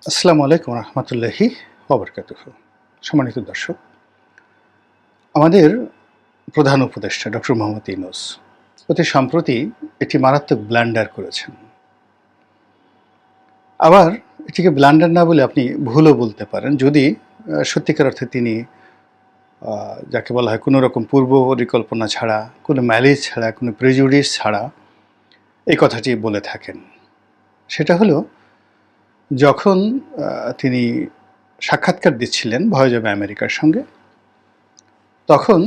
আসসালামু আলাইকুম রহমতুল্লাহি ওবরকাতুহু। সম্মানিত দর্শক, আমাদের প্রধান উপদেষ্টা ডক্টর মোহাম্মদ ইউনূস অতি সম্প্রতি একটি মারাত্মক ব্লান্ডার করেছেন। আবার এটিকে ব্লান্ডার না বলে আপনি ভুলও বলতে পারেন, যদি সত্যিকার অর্থে তিনি যাকে বলা হয় কোনো রকম পূর্ব পরিকল্পনা ছাড়া, কোনো ম্যালিস ছাড়া, কোনো প্রেজুডিস ছাড়া এই কথাটি বলে থাকেন। সেটা হলো, যখন তিনি সাক্ষাৎকার দিচ্ছিলেন ভয়েস অব আমেরিকার সঙ্গে, তখন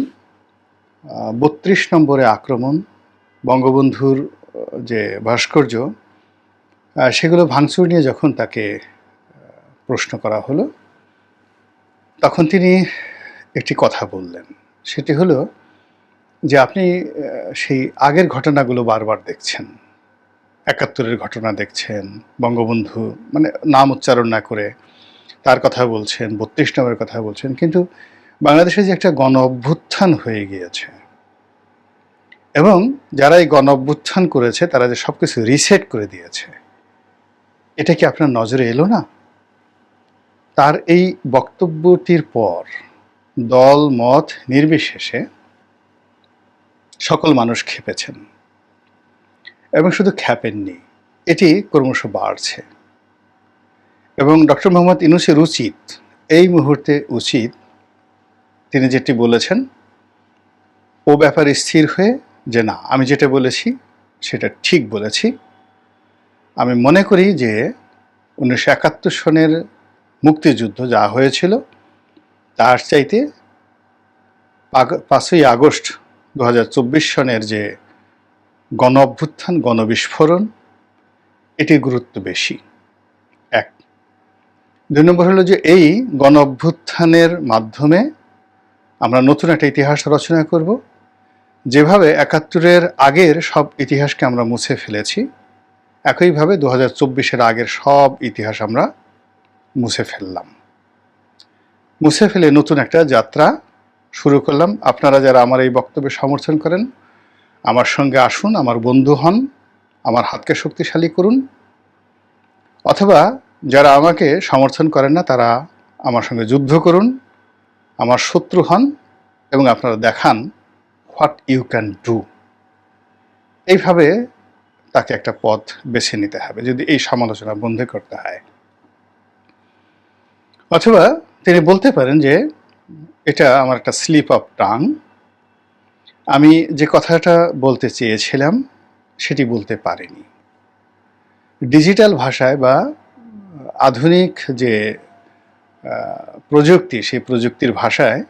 ৩২ নম্বরে আক্রমণ, বঙ্গবন্ধুর যে ভাস্কর্য, সেগুলো ভাঙচুর নিয়ে যখন তাকে প্রশ্ন করা হলো, তখন তিনি একটি কথা বললেন। সেটি হলো যে আপনি সেই আগের ঘটনাগুলো বারবার দেখছেন, ৭১-এর ঘটনা দেখছেন, বঙ্গবন্ধু মানে নাম উচ্চারণ না করে তার কথা বলছেন, ৩২ নম্বরের কথা বলছেন, কিন্তু বাংলাদেশে যে একটা গণ অভ্যুত্থান হয়ে গিয়েছে এবং যারা এই গণ অভ্যুত্থান করেছে তারা যে সব কিছু রিসেট করে দিয়েছে, এটা কি আপনার নজরে এলো না? তার এই বক্তব্যটির পর দল মত নির্বিশেষে সকল মানুষ ক্ষেপেছেন, এবং শুধু ক্ষেপেননি, এটি ক্রমশ বাড়ছে। এবং ডক্টর মোহাম্মদ ইউনূসের উচিত, এই মুহূর্তে উচিত, তিনি যেটি বলেছেন ও ব্যাপারে স্থির হয়ে যে না, আমি যেটা বলেছি সেটা ঠিক বলেছি। আমি মনে করি যে ১৯৭১ সনের মুক্তিযুদ্ধ যা হয়েছিল তার চাইতে ৫ই আগস্ট ২০২৪ সনের যে গণ অভ্যুত্থান, গণবিস্ফোরণ, এটির গুরুত্ব বেশি। এক। ২ নম্বর হলো যে এই গণ অভ্যুত্থানের মাধ্যমে আমরা নতুন একটা ইতিহাস রচনা করব। যেভাবে ৭১-এর আগের সব ইতিহাসকে আমরা মুছে ফেলেছি, একইভাবে ২০২৪-এর আগের সব ইতিহাস আমরা মুছে ফেললাম। মুছে ফেলে নতুন একটা যাত্রা শুরু করলাম। আপনারা যারা আমার এই বক্তব্যে সমর্থন করেন, আমার সঙ্গে আসুন, আমার বন্ধু হন, আমার হাতকে শক্তিশালী করুন। অথবা যারা আমাকে সমর্থন করেন না, তারা আমার সঙ্গে যুদ্ধ করুন, আমার শত্রু হন, এবং আপনারা দেখান হোয়াট ইউ ক্যান ডু। এইভাবে তাকে একটা পথ বেছে নিতে হবে যদি এই সমালোচনা বন্ধ করতে হয়। অথবা তিনি বলতে পারেন যে এটা আমার একটা স্লিপ অফ টাং, আমি যে কথাটা বলতে চেয়েছিলাম সেটি বলতে পারিনি। ডিজিটাল ভাষায় বা আধুনিক যে প্রযুক্তি, সেই প্রযুক্তির ভাষায়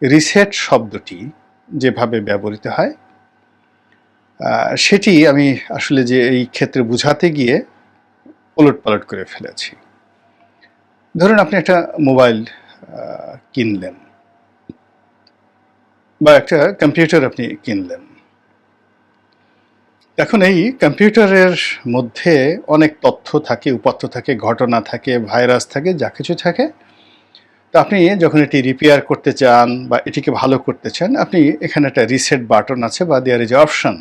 রিসেট শব্দটি যেভাবে ব্যবহৃত হয়, সেটি আমি আসলে যে এই ক্ষেত্রে বুঝাতে গিয়ে ওলটপালট করে ফেলেছি। ধরুন আপনি একটা মোবাইল কিনলেন বা একটা কম্পিউটার আপনি কিনলেন। এখন এই কম্পিউটারের মধ্যে অনেক তথ্য থাকে, উপাত্ত থাকে, ঘটনা থাকে, ভাইরাস থাকে, যা কিছু থাকে। তো আপনি যখন এটি রিপেয়ার করতে চান বা এটিকে ভালো করতে চান, আপনি এখানে একটা রিসেট বাটন আছে বা দেয়ার ইজ অপশন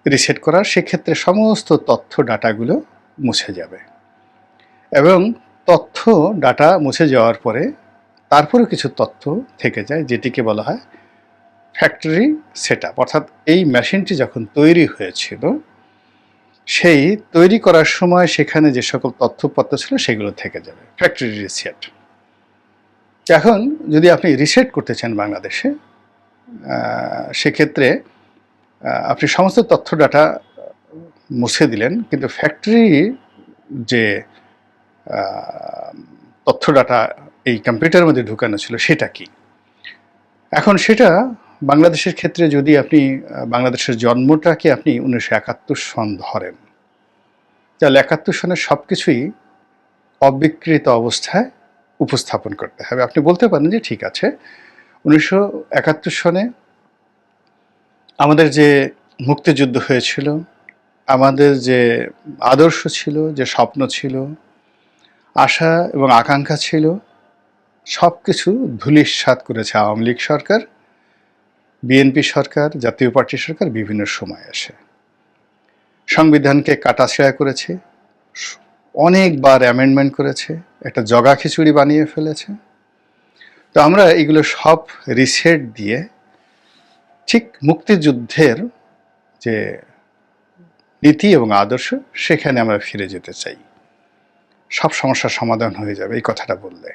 রিসেট করার। সেক্ষেত্রে সমস্ত তথ্য ডাটাগুলো মুছে যাবে, এবং তথ্য ডাটা মুছে যাওয়ার পরে তারপরেও কিছু তথ্য থেকে যায়, যেটিকে বলা হয় ফ্যাক্টরি সেট আপ। অর্থাৎ এই মেশিনটি যখন তৈরি হয়েছিল, সেই তৈরি করার সময় সেখানে যে সকল তথ্যপত্র ছিল সেগুলো থেকে যাবে, ফ্যাক্টরি রিসেট। এখন যদি আপনি রিসেট করতে চান বাংলাদেশে, সেক্ষেত্রে আপনি সমস্ত তথ্য ডাটা মুছে দিলেন, কিন্তু ফ্যাক্টরি যে তথ্য ডাটা এই কম্পিউটারের মধ্যে ঢুকানো ছিল সেটা কি? এখন সেটা বাংলাদেশের ক্ষেত্রে যদি আপনি বাংলাদেশের জন্মটাকে আপনি ১৯৭১ সন ধরেন, তাহলে ৭১ সনের সব কিছুই অবিকৃত অবস্থায় উপস্থাপন করতে হবে। আপনি বলতে পারেন যে ঠিক আছে, ১৯৭১ সনে আমাদের যে মুক্তিযুদ্ধ হয়েছিল, আমাদের যে আদর্শ ছিল, যে স্বপ্ন ছিল, আশা এবং আকাঙ্ক্ষা ছিল, সব কিছু ধূলিসাৎ করেছে আওয়ামী লীগ সরকার, বিএনপি সরকার, জাতীয় পার্টি সরকার বিভিন্ন সময় এসে। সংবিধানকে কাটাছেঁড়া করেছে, অনেকবার অ্যামেন্ডমেন্ট করেছে, একটা জগা খিচুড়ি বানিয়ে ফেলেছে। তো আমরা এগুলো সব রিসেট দিয়ে ঠিক মুক্তিযুদ্ধের যে নীতি এবং আদর্শ সেখানে আমরা ফিরে যেতে চাই। সব সমস্যার সমাধান হয়ে যাবে এই কথাটা বললে।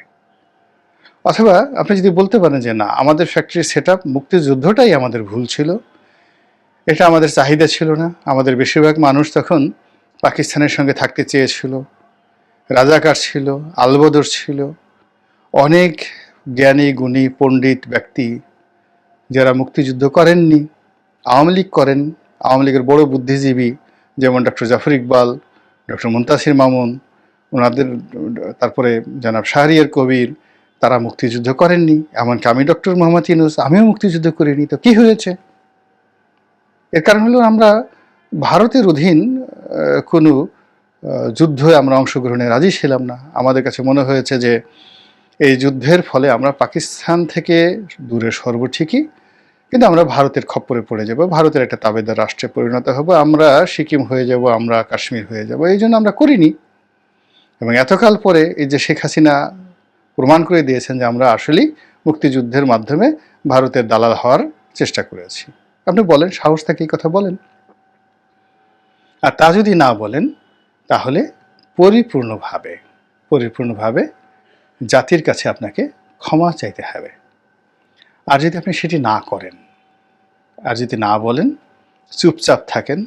অথবা আপনি যদি বলতে পারেন যে না, আমাদের ফ্যাক্টরি সেট আপ, মুক্তিযুদ্ধটাই আমাদের ভুল ছিল, এটা আমাদের চাহিদা ছিল না, আমাদের বেশিরভাগ মানুষ তখন পাকিস্তানের সঙ্গে থাকতে চেয়েছিল, রাজাকার ছিল, আলবদর ছিল, অনেক জ্ঞানী গুণী পণ্ডিত ব্যক্তি যারা মুক্তিযুদ্ধ করেননি, আওয়ামী লীগ করেন, আওয়ামী লীগের বড় বুদ্ধিজীবী যেমন ডক্টর জাফর ইকবাল, ডক্টর মুনতাসির মামুন, ওনাদের, তারপরে জনাব শাহরিয়ার কবির, তারা মুক্তিযুদ্ধ করেননি। এমনকি আমি ডক্টর মোহাম্মদ ইউনূস, আমিও মুক্তিযুদ্ধ করিনি। তো কি হয়েছে? এর কারণ হলো আমরা ভারতের অধীন কোনো যুদ্ধে আমরা অংশগ্রহণে রাজি ছিলাম না। আমাদের কাছে মনে হয়েছে যে এই যুদ্ধের ফলে আমরা পাকিস্তান থেকে দূরে সরব ঠিকই, কিন্তু আমরা ভারতের খপ্পরে পড়ে যাব, ভারতের একটা তাবেদার রাষ্ট্রে পরিণত হব, আমরা সিকিম হয়ে যাব, আমরা কাশ্মীর হয়ে যাব। এই জন্য আমরা করিনি। এবং এতকাল পরে এই যে শেখ হাসিনা প্রমাণ করে দিয়েছেন যে আমরা আসলেই মুক্তিযুদ্ধের মাধ্যমে ভারতের দালাল হওয়ার চেষ্টা করেছি। আপনি বলেন, সাহস থাকে এই কথা বলেন। আর তা যদি না বলেন তাহলে পরিপূর্ণভাবে জাতির কাছে আপনাকে ক্ষমা চাইতে হবে। আর যদি আপনি সেটি না করেন, আর যদি না বলেন, চুপচাপ থাকেন,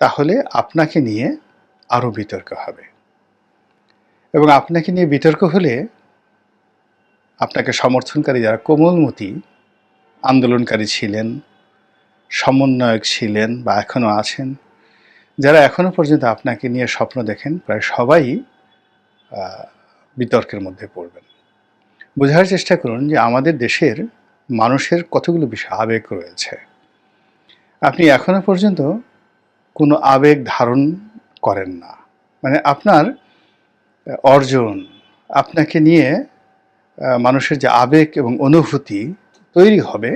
তাহলে আপনাকে নিয়ে আরও বিতর্ক হবে। এবং আপনাকে নিয়ে বিতর্ক হলে আপনাকে সমর্থনকারী যারা কোমলমতি আন্দোলনকারী ছিলেন, সমন্বয়ক ছিলেন বা এখনও আছেন, যারা এখনও পর্যন্ত আপনাকে নিয়ে স্বপ্ন দেখেন, প্রায় সবাই বিতর্কের মধ্যে পড়বেন। বোঝার চেষ্টা করুন যে আমাদের দেশের মানুষের কতগুলো বিষয় আবেগ রয়েছে। আপনি এখনও পর্যন্ত কোনো আবেগ ধারণ করেন না, মানে আপনার অর্জন, আপনাকে নিয়ে মানুষের যে আবেগ এবং অনুভূতি তৈরি হবে,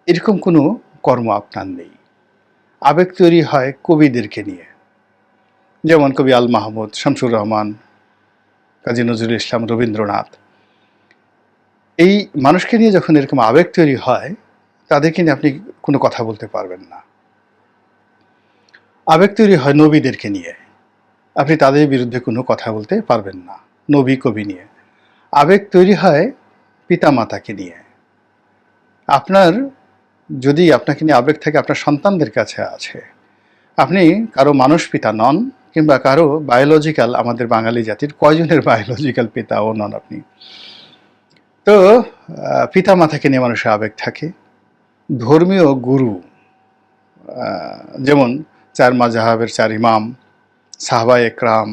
এরকম কোনো কর্ম আপনার নেই। আবেগ তৈরি হয় কবিদেরকে নিয়ে, যেমন কবি আল মাহমুদ, শামসুর রহমান, কাজী নজরুল ইসলাম, রবীন্দ্রনাথ। এই মানুষকে নিয়ে যখন এরকম আবেগ তৈরি হয়, তাদেরকে নিয়ে আপনি কোনো কথা বলতে পারবেন না। আবেগ তৈরি হয় নবীদেরকে নিয়ে, আপনি তাদের বিরুদ্ধে কোনো কথা বলতে পারবেন না, নবী কবি নিয়ে। আবেগ তৈরি হয় পিতামাতাকে নিয়ে। আপনার যদি আপনাকে নিয়ে আবেগ থাকে, আপনার সন্তানদের কাছে আছে, আপনি কারো মানুষ পিতা নন, কিংবা কারো বায়োলজিক্যাল, আমাদের বাঙালি জাতির কয়জনের বায়োলজিক্যাল পিতাও নন আপনি। তো পিতা মাতাকে নিয়ে মানুষের আবেগ থাকে। ধর্মীয় গুরু, যেমন চার মাযহাবের চার ইমাম, সাহাবা একরাম,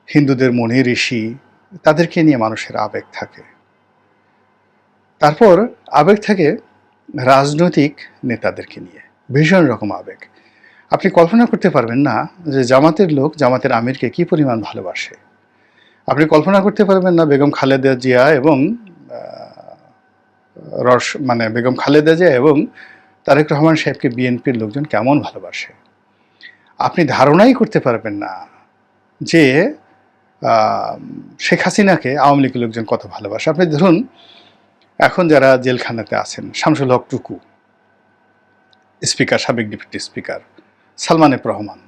হিন্দুদের মুনি ঋষি, তাদেরকে নিয়ে মানুষের আবেগ থাকে। তারপর আবেগ থাকে রাজনৈতিক নেতাদেরকে নিয়ে, ভীষণ রকম আবেগ। আপনি কল্পনা করতে পারবেন না যে জামাতের লোক জামাতের আমিরকে কি পরিমাণ ভালোবাসে। আপনি কল্পনা করতে পারবেন না বেগম খালেদা জিয়া এবং বেগম খালেদা জিয়া এবং তারেক রহমান সাহেবকে বিএনপির লোকজন কেমন ভালোবাসে। আপনি ধারণাই করতে পারবেন না যে শেখ হাসিনাকে আওয়ামী লীগের লোকজন কত ভালোবাসে। আপনি ধরুন এখন যারা জেলখানাতে আছেন, শামসুল হক টুকু স্পিকার, সাবেক deputy speaker, Salman F Rahman,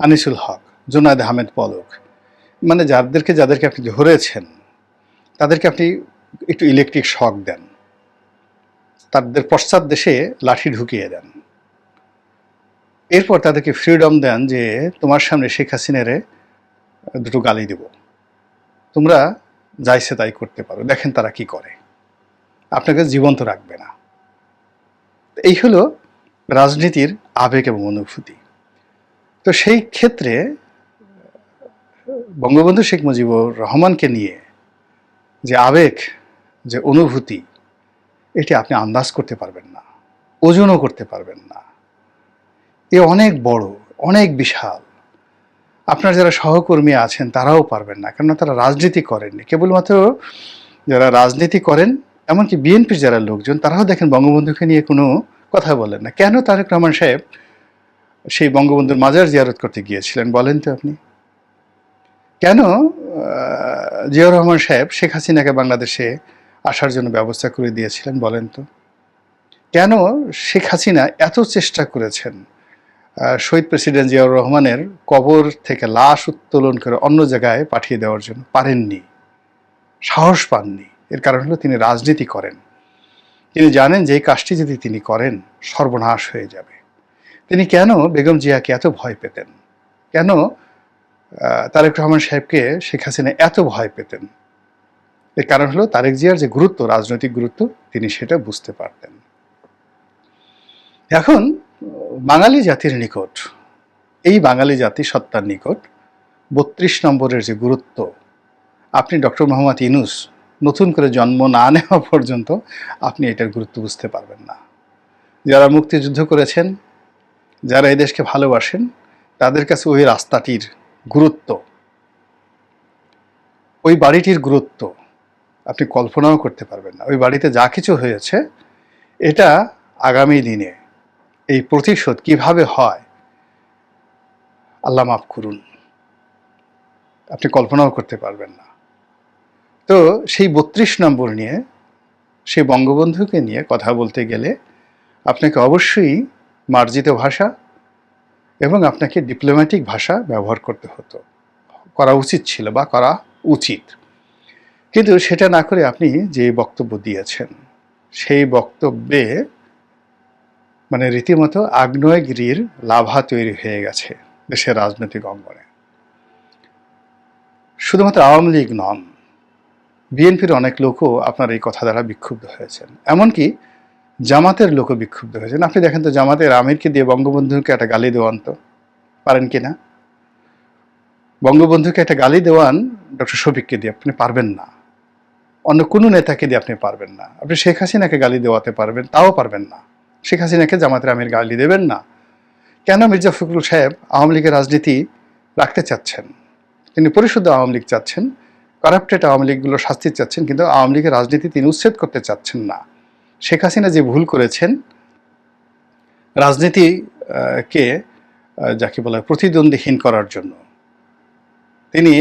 Anisul Haque, Junaid Ahmed Palak, মানে যাদেরকে আপনি ধরেছেন, তাদেরকে আপনি একটু ইলেকট্রিক শক দেন, তাদের পশ্চাৎ দেশে লাঠি ঢুকিয়ে দেন, এরপর তাদেরকে ফ্রিডম দেন যে তোমার সামনে শেখ হাসিনারে দুটো গালি দেব, তোমরা যাইছে তাই করতে পারো, দেখেন তারা কি করে, আপনাকে জীবন্ত রাখবে না। এই হলো রাজনীতির আবেগ এবং অনুভূতি। তো সেই ক্ষেত্রে বঙ্গবন্ধু শেখ মুজিবুর রহমানকে নিয়ে যে আবেগ, যে অনুভূতি, এটি আপনি আন্দাজ করতে পারবেন না, ওজনও করতে পারবেন না। এ অনেক বড়, অনেক বিশাল। আপনার যারা সহকর্মী আছেন তারাও পারবেন না, কেননা তারা রাজনীতি করেননি। কেবলমাত্র যারা রাজনীতি করেন, এমনকি বিএনপির যারা লোকজন, তারাও দেখেন বঙ্গবন্ধুকে নিয়ে কোনো কথা বলেন না। কেন তারেক রহমান সাহেব সেই বঙ্গবন্ধুর মাজার জিয়ারত করতে গিয়েছিলেন বলেন তো আপনি? কেন জিয়াউর রহমান সাহেব শেখ হাসিনাকে বাংলাদেশে আসার জন্য ব্যবস্থা করে দিয়েছিলেন বলেন তো? কেন শেখ হাসিনা এত চেষ্টা করেছেন শহীদ প্রেসিডেন্ট জিয়াউর রহমানের কবর থেকে লাশ উত্তোলন করে অন্য জায়গায় পাঠিয়ে দেওয়ার জন্য পারেননি, সাহস পাননি? এর কারণ হলো তিনি রাজনীতি করেন। তিনি জানেন যে এই কাজটি যদি তিনি করেন সর্বনাশ হয়ে যাবে। তিনি কেন বেগম জিয়াকে এত ভয় পেতেন? কেন তারেক রহমান সাহেবকে শেখ হাসিনা এত ভয় পেতেন? এর কারণ হলো তারেক জিয়ার যে গুরুত্ব, রাজনৈতিক গুরুত্ব, তিনি সেটা বুঝতে পারতেন। এখন বাঙালি জাতির নিকট, এই বাঙালি জাতি সত্তার নিকট ৩২ নম্বরের যে গুরুত্ব, আপনি ডক্টর মোহাম্মদ ইউনূস নতুন করে জন্ম না নেওয়া পর্যন্ত আপনি এটার গুরুত্ব বুঝতে পারবেন না। যারা মুক্তিযুদ্ধ করেছেন, যারা এই দেশকে ভালোবাসেন, তাদের কাছে ওই রাস্তাটির গুরুত্ব, ওই বাড়িটির গুরুত্ব আপনি কল্পনাও করতে পারবেন না। ওই বাড়িতে যা কিছু হয়েছে, এটা আগামী দিনে এই প্রতিশোধ কিভাবে হয়, আল্লাহ মাফ করুন, আপনি কল্পনাও করতে পারবেন না। তো সেই ৩২ নম্বর নিয়ে, সেই বঙ্গবন্ধুকে নিয়ে কথা বলতে গেলে আপনাকে অবশ্যই মার্জিত ভাষা এবং আপনাকে ডিপ্লোম্যাটিক ভাষা ব্যবহার করতে হতো, করা উচিত ছিল বা করা উচিত। কিন্তু সেটা না করে আপনি যে বক্তব্য দিয়েছেন, সেই বক্তব্যে মানে রীতিমতো আগ্নেয়গিরির লাভা তৈরি হয়ে গেছে দেশের রাজনৈতিক অঙ্গনে। শুধুমাত্র আওয়ামী লীগ নন, বিএনপির অনেক লোকও আপনার এই কথা দ্বারা বিক্ষুব্ধ হয়েছেন। এমনকি জামাতের লোকও বিক্ষুব্ধ হয়েছেন। আপনি দেখেন তো, জামাতের আমিরকে দিয়ে বঙ্গবন্ধুকে একটা গালি দেওয়ান তো পারেন কিনা? বঙ্গবন্ধুকে একটা গালি দেওয়ান ডক্টর শফিককে দিয়ে আপনি পারবেন না, অন্য কোনো নেতাকে দিয়ে আপনি পারবেন না। আপনি শেখ হাসিনাকে গালি দেওয়াতে পারবেন, তাও পারবেন না। শেখ হাসিনাকে জামাতের আমির গালি দেবেন না। কেন মির্জা ফখরুল সাহেব আওয়ামী লীগের রাজনীতি রাখতে চাচ্ছেন? তিনি পরিশুদ্ধ আওয়ামী লীগ চাচ্ছেন, কারাপ্টেড আওয়ামী লীগগুলো শাস্তি চাচ্ছেন, কিন্তু আওয়ামী লীগের রাজনীতি তিনি উচ্ছেদ করতে চাচ্ছেন না। শেখ হাসিনা যে ভুল করেছেন, রাজনীতি কে যাকে বলা হয় প্রতিদ্বন্দ্বীহীন করার জন্য তিনি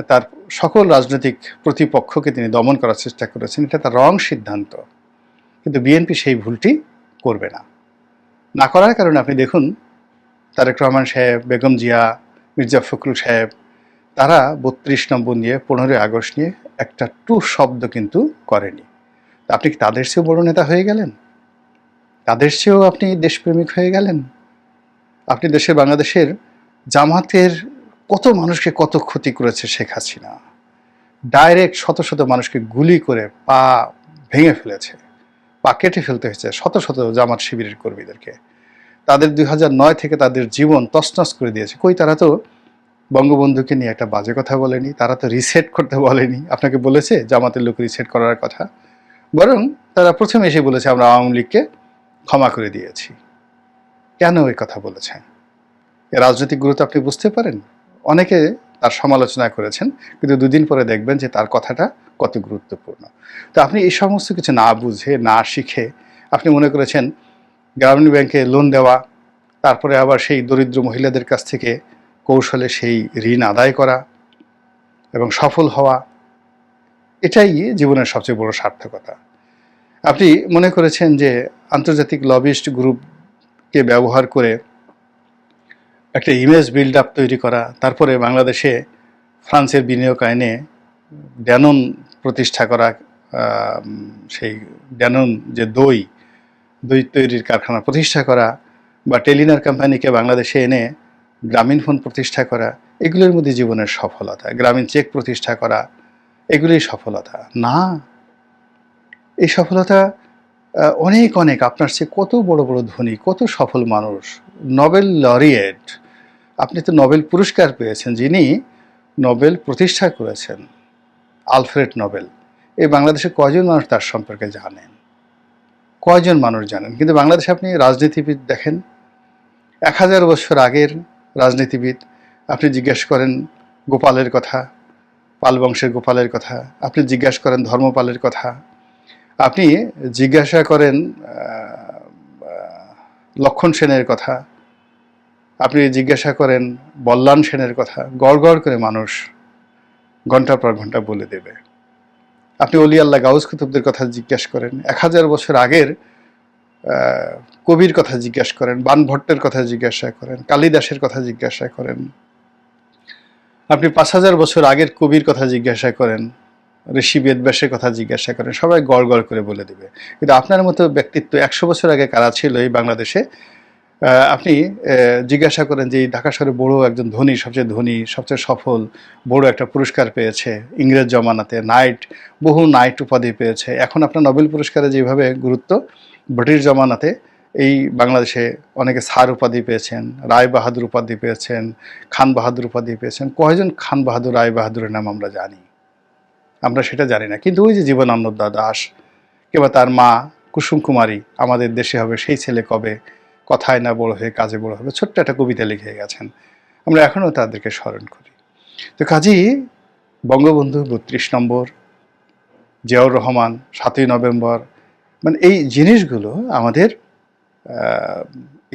তার সকল রাজনৈতিক প্রতিপক্ষকে তিনি দমন করার চেষ্টা করেছেন, এটা তার রং সিদ্ধান্ত। কিন্তু বিএনপি সেই ভুলটি করবে না। না করার কারণে আপনি দেখুন, তারেক রহমান সাহেব, বেগম জিয়া, মির্জা ফখরুল সাহেব, তারা ৩২ নম্বর নিয়ে, 15ই আগস্ট নিয়ে একটা টু শব্দ কিন্তু করেনি। আপনি কি তাদের চেয়েও বড় নেতা হয়ে গেলেন? তাদের চেয়েও আপনি দেশপ্রেমিক হয়ে গেলেন? আপনি দেশের, বাংলাদেশের জামাতের কত মানুষকে কত ক্ষতি করেছে শেখ হাসিনা। ডাইরেক্ট শত শত মানুষকে গুলি করে পা ভেঙে ফেলেছে, পা কেটে ফেলতে হয়েছে শত শত জামাত শিবিরের কর্মীদেরকে। তাদের 2009 থেকে তাদের জীবন তছনছ করে দিয়েছে। কই, তারা তো বঙ্গবন্ধুকে নিয়ে একটা বাজে কথা বলেনি, তারা তো রিসেট করতে বলেনি। আপনাকে বলেছে জামাতের লোক রিসেট করার কথা? বরং তারা প্রথমে এসে বলেছে আমরা আওয়ামী লীগকে ক্ষমা করে দিয়েছি। কেন এই কথা বলেছে? এর রাজনৈতিক গুরুত্ব আপনি বুঝতে পারেন? অনেকে তার সমালোচনা করেছেন, কিন্তু দুদিন পরে দেখবেন যে তার কথাটা কত গুরুত্বপূর্ণ। তো আপনি এই সমস্ত কিছু না বুঝে, না শিখে আপনি মনে করেছেন গ্রামীণ ব্যাংকে লোন দেওয়া, তারপরে আবার সেই দরিদ্র মহিলাদের কাছ থেকে কৌশলে সেই ঋণ আদায় করা এবং সফল হওয়া, এটাই জীবনের সবচেয়ে বড় সার্থকতা। আপনি মনে করেছেন যে আন্তর্জাতিক লবিস্ট গ্রুপকে ব্যবহার করে একটা ইমেজ বিল্ড আপ তৈরি করা, তারপরে বাংলাদেশে ফ্রান্সের বিনিয়োগ আইনে ড্যানন প্রতিষ্ঠা করা, সেই ড্যানন যে দই তৈরির কারখানা প্রতিষ্ঠা করা, বা টেলিনার কোম্পানিকে বাংলাদেশে এনে গ্রামীণ ফোন প্রতিষ্ঠা করা, এগুলোর মধ্যে জীবনের সফলতা। গ্রামীণ চেক প্রতিষ্ঠা করা, এগুলোই সফলতা না। এই সফলতা অনেক অনেক আপনার চেয়ে কত বড় বড় ধনী, কত সফল মানুষ, নোবেল লরিয়েট, আপনি তো নোবেল পুরস্কার পেয়েছেন, যিনি নোবেল প্রতিষ্ঠা করেছেন, আলফ্রেড নোবেল। এই বাংলাদেশে কয়জন মানুষ তার সম্পর্কে জানেন? কয়জন মানুষ জানেন? কিন্তু বাংলাদেশে আপনি রাজনীতিবিদ দেখেন, 1000 বছর আগের রাজনীতিবিদ, আপনি জিজ্ঞাসা করেন গোপালের কথা, পাল বংশের গোপালের কথা, আপনি জিজ্ঞাসা করেন ধর্মপালের কথা, আপনি জিজ্ঞাসা করেন লক্ষণ সেনের কথা, আপনি জিজ্ঞাসা করেন বল্লান সেনের কথা, গড় গড় করে মানুষ ঘন্টার পর ঘন্টা বলে দেবে। আপনি অলি আল্লাহ গাউস কুতুবদের কথা জিজ্ঞাসা করেন, 1000 বছর আগের কবির কথা জিজ্ঞাসা করেন, বানভট্টের কথা জিজ্ঞাসা করেন, কালিদাসের কথা জিজ্ঞাসা করেন, আপনি 5000 বছর আগের কবির কথা জিজ্ঞাসা করেন, ঋষি বেদব্যাসের কথা জিজ্ঞাসা করেন, সবাই গড় গড় করে বলে দেবে। কিন্তু আপনার মতো ব্যক্তিত্ব 100 বছর আগে কারা ছিল এই বাংলাদেশে, আপনি জিজ্ঞাসা করেন যে ঢাকা শহরে বড় একজন ধনী, সবচেয়ে সফল, বড় একটা পুরস্কার পেয়েছে ইংরেজ জমানাতে, বহু নাইট উপাধি পেয়েছে। এখন আপনার নোবেল পুরস্কারে যেভাবে গুরুত্ব, ব্রিটিশ জমানাতে এই বাংলাদেশে অনেকে স্যার উপাধি পেয়েছেন, রায় বাহাদুর উপাধি পেয়েছেন, খান বাহাদুর উপাধি পেয়েছেন। কয়জন খান বাহাদুর, রায় বাহাদুরের নাম আমরা জানি? আমরা সেটা জানি না। কিন্তু ওই যে জীবনানন্দ দাশ কিংবা তার মা কুসুম কুমারী, আমাদের দেশে হবে সেই ছেলে কবে, কথায় না বড় হয়ে কাজে বড় হবে, ছোট্ট একটা কবিতা লিখে গেছেন। আমরা এখনও তাদেরকে স্মরণ করি। তো কাজেই বঙ্গবন্ধু 32 নম্বর, জিয়াউর রহমান 7ই নভেম্বর, মানে এই জিনিসগুলো আমাদের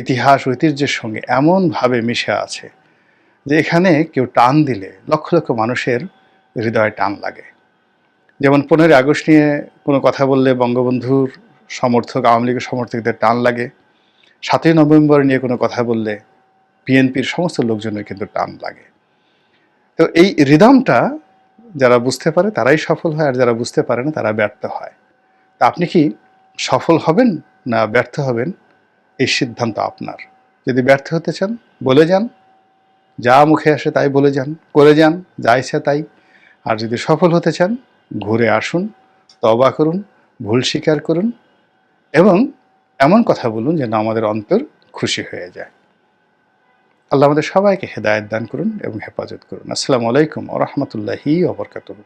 ইতিহাস ঐতিহ্যের সঙ্গে এমনভাবে মিশে আছে যে এখানে কেউ টান দিলে লক্ষ লক্ষ মানুষের হৃদয়ে টান লাগে। যেমন 15ই আগস্ট নিয়ে কোনো কথা বললে বঙ্গবন্ধুর সমর্থক, আওয়ামী লীগের সমর্থকদের টান লাগে। 7ই নভেম্বর নিয়ে কোনো কথা বললে বিএনপির সমস্ত লোকজনের কিন্তু টান লাগে। তো এই রিদমটা যারা বুঝতে পারে তারাই সফল হয়, আর যারা বুঝতে পারে না তারা ব্যর্থ হয়। তা আপনি কি সফল হবেন না ব্যর্থ হবেন, এই সিদ্ধান্ত আপনার। যদি ব্যর্থ হতে চান বলে যান, যা মুখে আসে তাই বলে যান, করে যান যা ইচ্ছা তাই। আর যদি সফল হতে চান ঘুরে আসুন, তওবা করুন, ভুল স্বীকার করুন এবং এমন কথা বলুন যেন আমাদের অন্তর খুশি হয়ে যায়। আল্লাহ আমাদের সবাইকে হেদায়েত দান করুন এবং হেফাজত করুন। আসসালামু আলাইকুম ওয়া রাহমাতুল্লাহি ওয়া বারাকাতুহু।